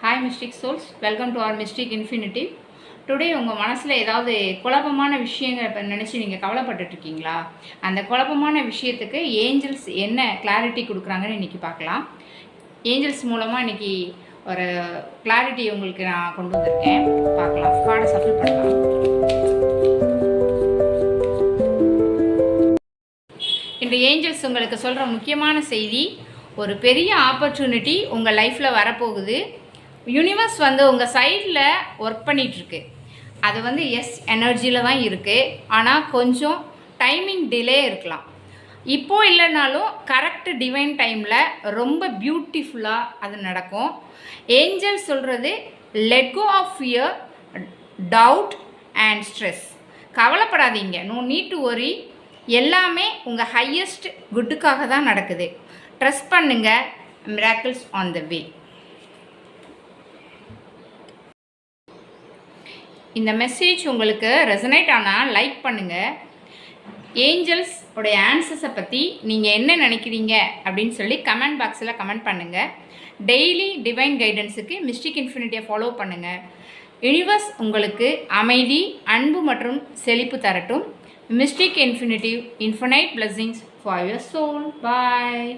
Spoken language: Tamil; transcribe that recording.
Hi Mystic Souls, welcome to our Mystic Infinity. Today உங்கள் மனசில் ஏதாவது குழப்பமான விஷயங்களை இப்போ நினச்சி நீங்கள் கவலைப்பட்டுட்ருக்கீங்களா? அந்த குழப்பமான விஷயத்துக்கு ஏஞ்சல்ஸ் என்ன கிளாரிட்டி கொடுக்குறாங்கன்னு இன்றைக்கி பார்க்கலாம். ஏஞ்சல்ஸ் மூலமாக இன்றைக்கி ஒரு கிளாரிட்டி உங்களுக்கு நான் கொண்டு வந்திருக்கேன். பார்க்கலாம், கார்டை சஃபில் பண்ணலாம். இன்று ஏஞ்சல்ஸ் உங்களுக்கு சொல்கிற முக்கியமான செய்தி, ஒரு பெரிய ஆப்பர்ச்சுனிட்டி உங்கள் லைஃப்பில் வரப்போகுது. யூனிவர்ஸ் உங்கள் சைடில் ஒர்க் பண்ணிகிட்ருக்கு. அது எஸ் எனர்ஜியில் தான் இருக்குது. ஆனால் கொஞ்சம் டைமிங் டிலே இருக்கலாம். இப்போது இல்லைனாலும் கரெக்ட் டிவைன் டைமில் ரொம்ப பியூட்டிஃபுல்லாக அது நடக்கும். ஏஞ்சல் சொல்கிறது, let go of fear, doubt and stress. கவலைப்படாதீங்க, நோ நீட் டு வரி. எல்லாமே உங்கள் ஹையஸ்ட் குட்டுக்காக தான் நடக்குது. ட்ரஸ்ட் பண்ணுங்கள், மிராக்கிள்ஸ் ஆன் த வே. இந்த மெசேஜ் உங்களுக்கு ரெசனேட் ஆனால் லைக் பண்ணுங்கள். ஏஞ்சல்ஸ் உடைய ஆன்சர்ஸை பற்றி நீங்கள் என்ன நினைக்கிறீங்க அப்படின்னு சொல்லி கமெண்ட் பாக்ஸில் கமெண்ட் பண்ணுங்கள். டெய்லி டிவைன் கைடன்ஸுக்கு மிஸ்டிக் இன்ஃபினிட்டியை ஃபாலோ பண்ணுங்கள். யூனிவர்ஸ் உங்களுக்கு அமைதி, அன்பு மற்றும் செழிப்பு தரட்டும். Mystic infinity, infinite blessings for your soul. Bye.